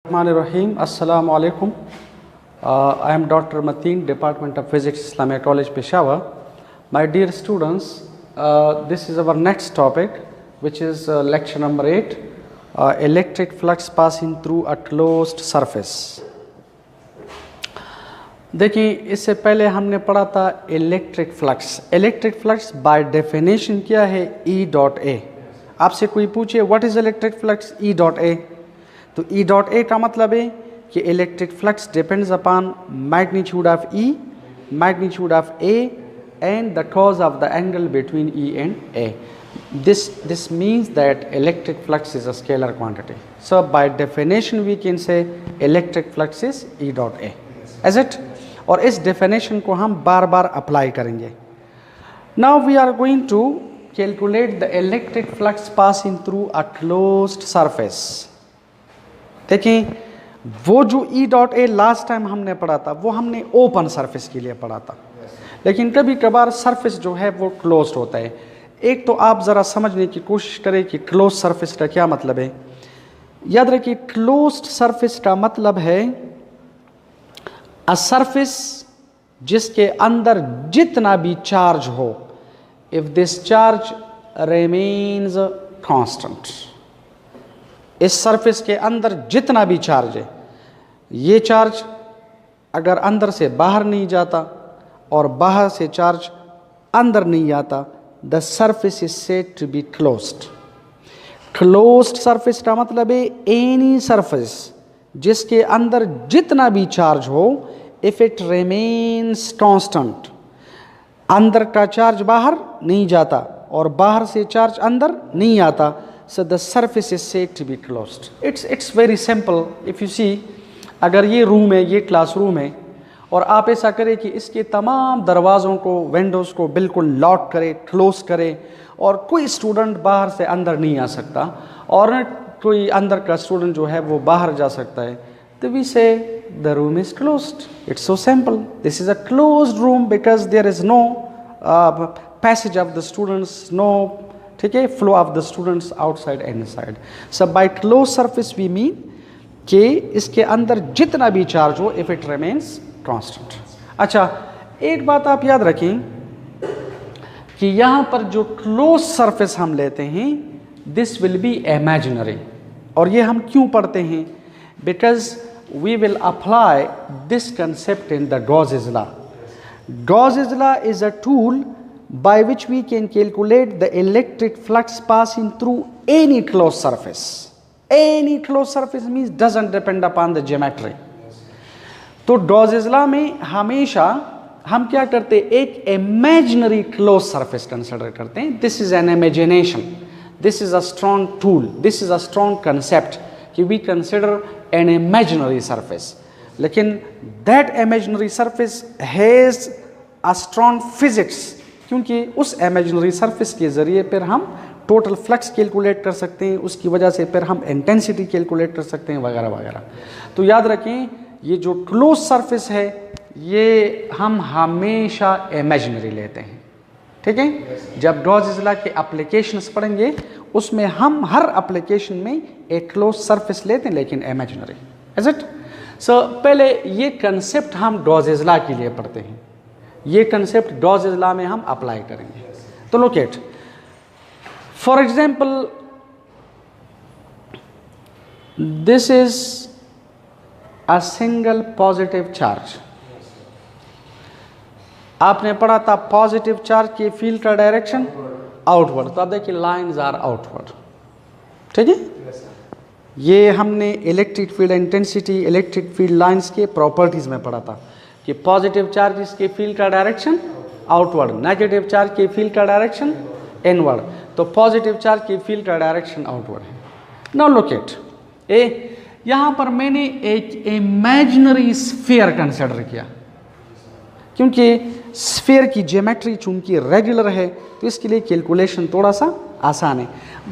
Rahim. Assalamu alaikum. I am Dr. Mateen, Department of Physics, Islamia College, Peshawar. My dear students, this is our next topic, which is lecture number 8, electric flux passing through a closed surface. देखिए, इससे पहले हमने पढ़ा था electric flux. Electric flux by definition क्या है? E dot ए. आपसे कोई पूछे what is electric flux? E dot ए. तो E डॉट ए का मतलब है कि electric flux depends upon magnitude of E, magnitude of A and the cause of the angle between E and A. This means that electric flux is a scalar quantity. So by definition we can say electric flux is E dot A. Is it? और इस definition को हम बार बार apply करेंगे. Now we are going to calculate the electric flux passing through a closed surface. देखिए, वो जो E dot A last time हमने पढ़ा था वो हमने ओपन सरफेस के लिए पढ़ा था, लेकिन कभी कभार सरफेस जो है वो क्लोज्ड होता है. एक तो आप ज़रा समझने की कोशिश करें कि क्लोज्ड सरफेस का क्या मतलब है. याद रखिए, क्लोज्ड सरफेस का मतलब है अ सरफेस जिसके अंदर जितना भी चार्ज हो, if this charge remains constant. इस सरफेस के अंदर जितना भी चार्ज है, ये चार्ज अगर अंदर से बाहर नहीं जाता और बाहर से चार्ज अंदर नहीं आता, the surface is said to be closed. Closed surface का मतलब है एनी सरफेस जिसके अंदर जितना भी चार्ज हो, इफ इट रिमेन्स कांस्टेंट, अंदर का चार्ज बाहर नहीं जाता और बाहर से चार्ज अंदर नहीं आता, so the surface is said to be closed. It's very simple. If you see, अगर ये रूम है, ये क्लासरूम है, और आप ऐसा करें कि इसके तमाम दरवाज़ों को, विंडोज़ को बिल्कुल लॉक करें, क्लोज करें, और कोई स्टूडेंट बाहर से अंदर नहीं आ सकता और कोई अंदर का स्टूडेंट जो है वो बाहर जा सकता है, तो we say the room is closed. It's so simple. This is a closed room because there is no passage of the students, no, ठीक है, flow of the students outside and inside. So by close surface we mean कि इसके अंदर जितना भी charge हो, if it remains constant. अच्छा, एक बात आप याद रखें कि यहाँ पर जो क्लोज सरफेस हम लेते हैं, दिस विल बी इमेजिनरी. और ये हम क्यों पढ़ते हैं? Because we will apply this concept in the Gauss's law. Gauss's law is a tool by which we can calculate the electric flux passing through any closed surface. Any closed surface means doesn't depend upon the geometry. तो Gauss's law में हमेशा हम क्या करते हैं? एक imaginary closed surface consider करते हैं. This is an imagination. This is a strong tool. This is a strong concept कि we consider an imaginary surface. लेकिन that imaginary surface has a strong physics, क्योंकि उस इमेजिनरी सरफेस के ज़रिए फिर हम टोटल फ्लक्स कैलकुलेट कर सकते हैं, उसकी वजह से फिर हम इंटेंसिटी कैलकुलेट कर सकते हैं, वगैरह वगैरह. तो याद रखें, ये जो क्लोज सरफेस है ये हम हमेशा इमेजिनरी लेते हैं. ठीक है? जब गॉसेस लॉ के एप्लीकेशंस पढ़ेंगे उसमें हम हर एप्लीकेशन में एक क्लोज सरफेस लेते हैं, लेकिन इमेजिनरी. Is it? सो पहले ये कंसेप्ट हम गॉसेस लॉ के लिए पढ़ते हैं. ये कंसेप्ट गॉसेस लॉ में हम अप्लाई करेंगे. तो look eight, for example, this is a single positive charge. आपने पढ़ा था पॉजिटिव चार्ज के फील्ड का डायरेक्शन आउटवर्ड. तो आप देखिए, लाइंस आर आउटवर्ड. ठीक है? ये हमने electric field intensity, electric field lines के प्रॉपर्टीज में पढ़ा था कि पॉजिटिव चार्ज के फील्ड का डायरेक्शन आउटवर्ड, नेगेटिव चार्ज के फील्ड का डायरेक्शन इनवर्ड. तो पॉजिटिव चार्ज के फील्ड का डायरेक्शन आउटवर्ड है. नाउ लुक एट, यहाँ पर मैंने एक इमेजिनरी स्फीयर कंसिडर किया, क्योंकि स्फीयर की ज्योमेट्री चूंकि रेगुलर है तो इसके लिए कैलकुलेशन थोड़ा सा आसान है.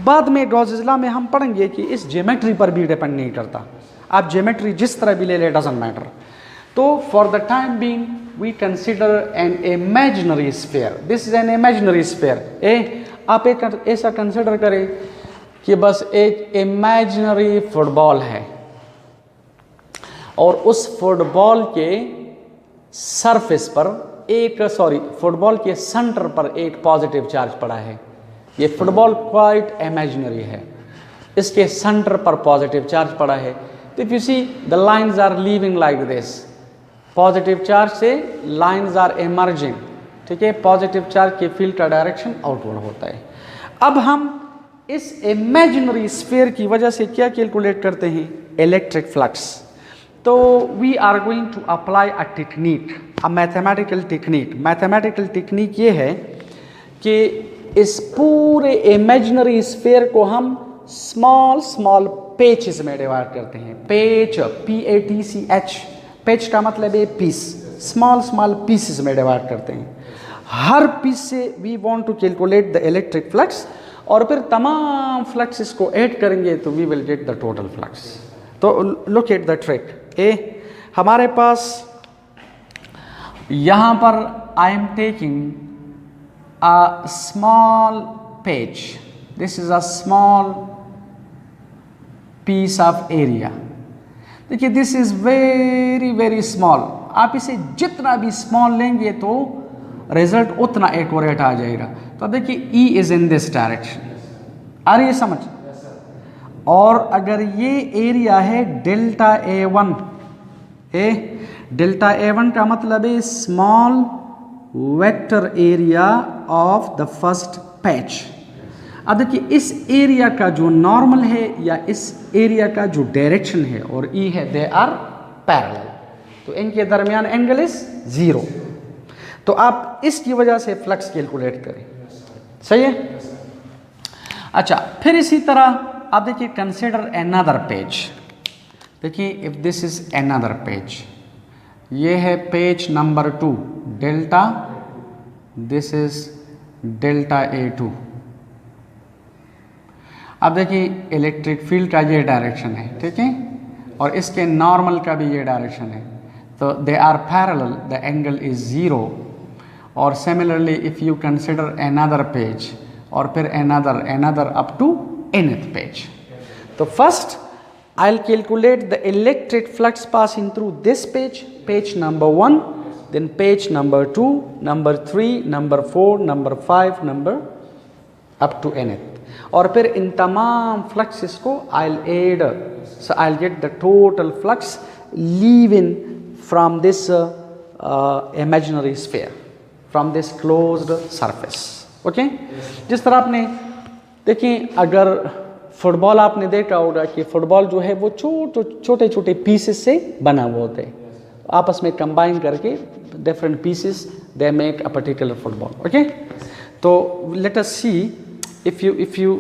बाद में गॉसेस लॉ में हम पढ़ेंगे कि इस ज्योमेट्री पर भी डिपेंड नहीं करता. आप ज्योमेट्री जिस तरह भी ले ले, डजंट मैटर. तो for the time being we consider an imaginary sphere. This is an imaginary sphere. आप एक ऐसा कंसिडर करें कि बस एक इमेजिनरी फुटबॉल है. और उस फुटबॉल के सरफेस पर फुटबॉल के सेंटर पर एक पॉजिटिव चार्ज पड़ा है। ये फुटबॉल क्वाइट इमेजिनरी है, इसके सेंटर पर पॉजिटिव चार्ज पड़ा है। तो if you see the lines are leaving like this, positive charge से लाइंस आर इमर्जिंग, ठीक है। पॉजिटिव चार्ज के फील्ड का डायरेक्शन आउटवर्ड होता है। अब हम इस इमेजिनरी स्फीयर की वजह से क्या कैलकुलेट करते हैं? Electric flux. तो we are going to apply a technique, a mathematical technique. Mathematical technique ये है कि इस पूरे इमेजिनरी स्फीयर को हम स्मॉल स्मॉल पेचेस में डिवाइड करते हैं। पेच, PATCH, पेच का मतलब है पीस, स्मॉल स्मॉल पीसेस में डिवाइड करते हैं। हर पीस से we want to calculate the electric flux, और फिर तमाम फ्लक्सेस को ऐड करेंगे तो we will get the total flux. तो लुक एट द ट्रिक। हमारे पास यहाँ पर I am taking a small patch, this is a small piece of area. देखिए this is very very small, आप इसे जितना भी स्मॉल लेंगे तो रिजल्ट उतना एक्यूरेट आ जाएगा। तो देखिए E is in this direction, आ रही है समझ? और अगर ये एरिया है डेल्टा A1, डेल्टा A1 का मतलब है small vector area of the first patch. अब देखिए इस एरिया का जो नॉर्मल है या इस एरिया का जो डायरेक्शन है और E है, दे आर पैरेलल, तो इनके दरमियान एंगल इज 0। तो आप इसकी वजह से फ्लक्स कैलकुलेट करें, सही है। अच्छा, फिर इसी तरह आप देखिए कंसिडर अनदर पेज। देखिए if this is another page, ये है page number 2 delta, this is delta A2। अब देखिए इलेक्ट्रिक फील्ड का ये डायरेक्शन है, ठीक है, और इसके नॉर्मल का भी ये डायरेक्शन है, तो they are parallel, the angle is 0। और similarly if you consider another page और फिर another up to nth page. तो first I'll calculate the electric flux passing through this page, page number 1, then page number 2, number 3, number 4, number 5, number up to nth। और फिर इन तमाम fluxes को I'll add, so I'll get the total flux leaving from this imaginary sphere, from this closed surface, okay? जिस तरह आपने देखिए, अगर football आपने देखा होगा कि फुटबॉल जो है वो छोटे छोटे पीसेस से बना हुआ होता है, आपस में कंबाइन करके different pieces they make a particular football, okay. तो let us see, if you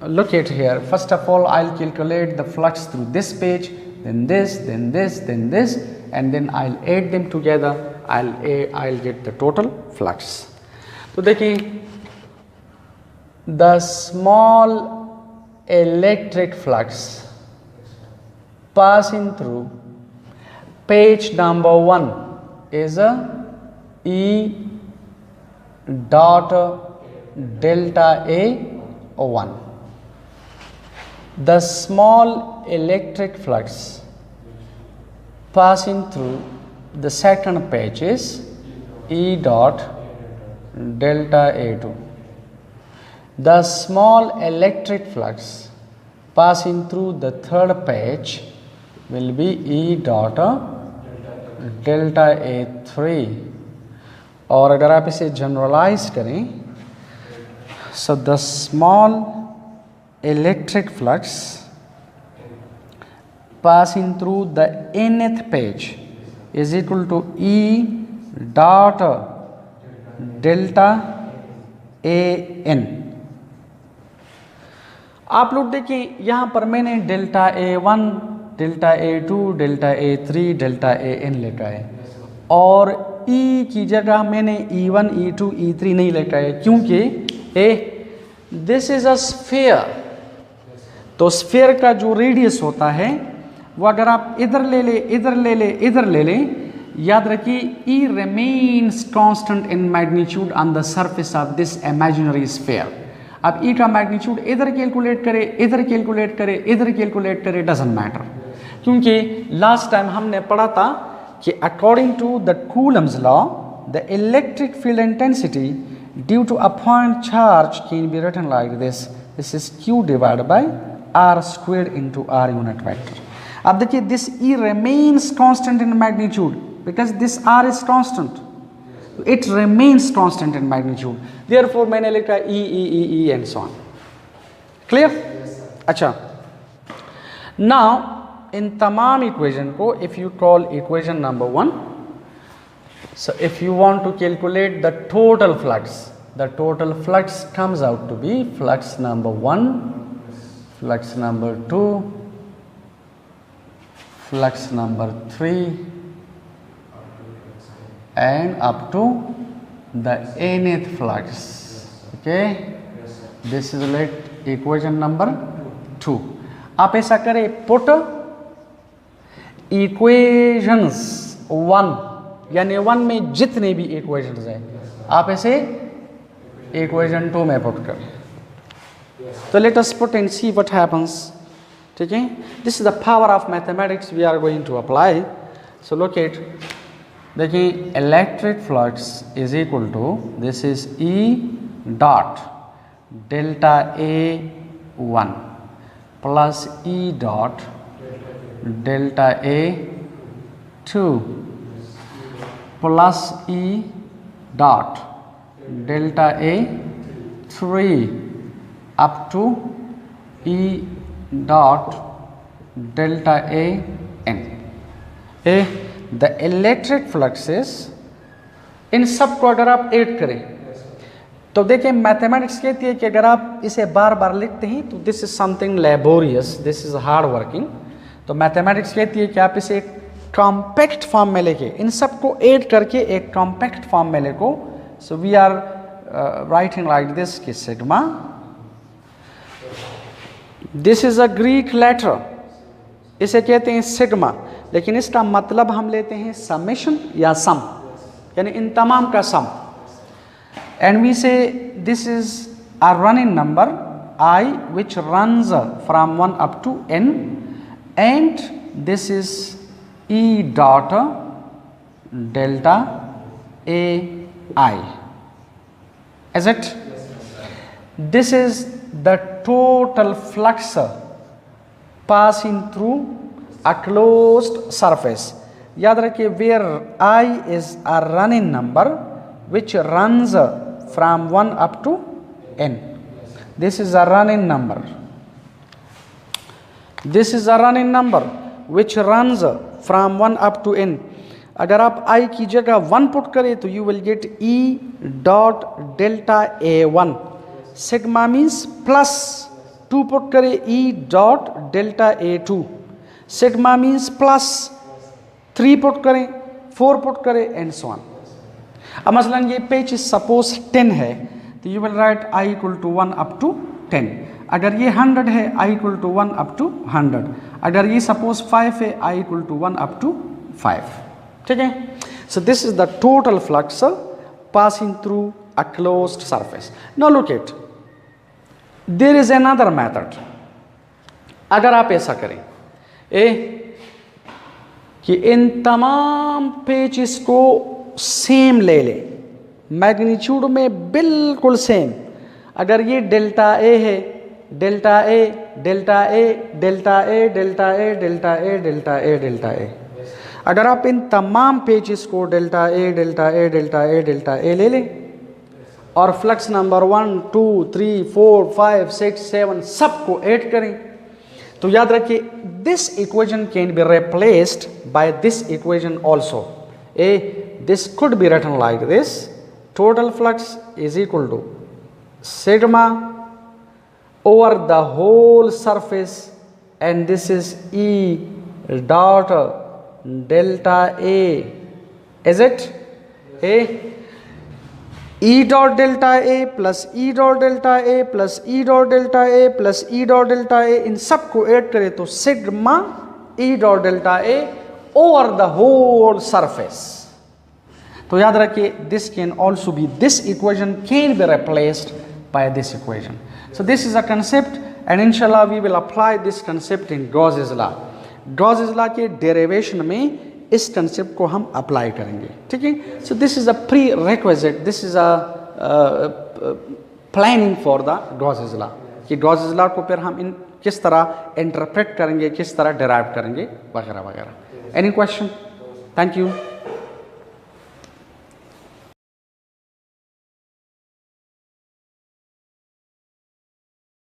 look at here, first of all I'll calculate the flux through this page, then this, then this, then this, and then I'll add them together, I'll get the total flux। तो देखिए, the small electric flux passing through page number 1 is a E dot delta A1. The small electric flux passing through the second page is E dot delta A2. The small electric flux passing through the third page will be E dot delta A3। और अगर आप इसे generalise करें, so the small electric flux passing through the nth page is equal to E dot delta AN। आप लोग देखिए, यहाँ पर मैंने delta A1, delta A2, delta A3, delta AN लिखा है, और E की जगह मैंने E1, E2, E3 नहीं लिखा है, क्योंकि दिस इज अ स्फीयर। तो स्फीयर का जो रेडियस होता है वो अगर आप इधर ले ले, इधर ले ले, इधर ले ले, याद रखिए E remains constant in magnitude on the surface of this imaginary sphere। अब E का मैग्नीट्यूड इधर कैलकुलेट करे, इधर कैलकुलेट करे, इधर कैलकुलेट करे, डजंट मैटर, क्योंकि लास्ट टाइम हमने पढ़ा था कि according to the Coulomb's law the electric field intensity due to a point charge can be written like this is Q divide by R squared into R unit vector. अब देखिए this E remains constant in magnitude because this R is constant, it remains constant in magnitude, therefore मैंने लिखा E and so on। clear? अच्छा, now इन तमाम equation को if you call equation number 1, so if you want to calculate the total flux comes out to be flux number 1, flux number 2, flux number 3 and up to the nth flux, okay, this is like equation number 2। आप ऐसा करें put equations 1 यानी 1 में जितने भी equations हैं आप ऐसे इक्वेशन 2 में पुट करें। तो let us put and see what happens. ठीक है, this is the power of mathematics we are going to apply. So look it, देखिए electric flux is equal to this is E dot delta A1 plus E dot delta A2 plus E dot delta A3 up to E dot delta AN। the electric fluxes, इन सब को अगर आप add करें तो देखिए mathematics कहती है कि अगर आप इसे बार बार लिखते हैं तो this is something laborious, this is hard working. तो मैथमेटिक्स कहती है कि आप इसे एक कॉम्पैक्ट फॉर्म में लेके इन सब को ऐड करके एक कॉम्पैक्ट फॉर्म में लेको। So we are writing like this कि sigma, this is a Greek letter, इसे कहते हैं सिग्मा, लेकिन इसका मतलब हम लेते हैं समेशन या सम, यानी इन तमाम का सम। एंड वी से this is a running number I which runs from 1 up to n, and this is E dot delta AI. Is it? This is the total flux passing through a closed surface। याद रखिए where I is a running number which runs from 1 up to n। This is a running number, this is a running number which runs from 1 up to n। अगर आप I की जगह 1 put करें तो you will get E dot delta A1। Sigma means plus 2 put करें E dot delta A2। Sigma means plus 3 put करें, 4 put करें and so on. अब मसलन ये पेज सपोज 10 है तो you will write I equal to 1 up to 10। अगर ये 100 है I equal to 1 up to 100। अगर ये सपोज 5 है I equal to 1 up to 5। ठीक है, so this is the total flux passing through a closed surface. Now look it, there is another method. अगर आप ऐसा करें कि इन तमाम पेजेस को सेम ले लें, मैग्नीट्यूड में बिल्कुल सेम। अगर ये डेल्टा ए है, delta A delta A delta A delta A delta A delta A delta A, अगर आप इन तमाम पेजेस को delta A delta A delta A delta A ले लें और फ्लक्स नंबर 1 2 3 4 5 6 7 सबको ऐड करें तो याद रखिए this equation can be replaced by this equation also. This could be written like this: total flux is equal to sigma over the whole surface, and this is E dot delta A. Is it? E dot delta A plus E dot delta A plus E dot delta A plus E dot delta A, इन सब को add करें तो sigma E dot delta A over the whole surface। तो याद रखिए this can also be, this equation can be replaced by this equation. So this is a concept and इंशाल्लाह we will apply this concept in Gauss's law. Gauss's law के derivation में इस concept को हम apply करेंगे, ठीक है। So this is a prerequisite, this is a planning for the Gauss's law, कि गॉसेस लॉ को फिर हम किस तरह इंटरप्रेट करेंगे, किस तरह डिराइव करेंगे, वगैरह वगैरह। Any question? Thank you.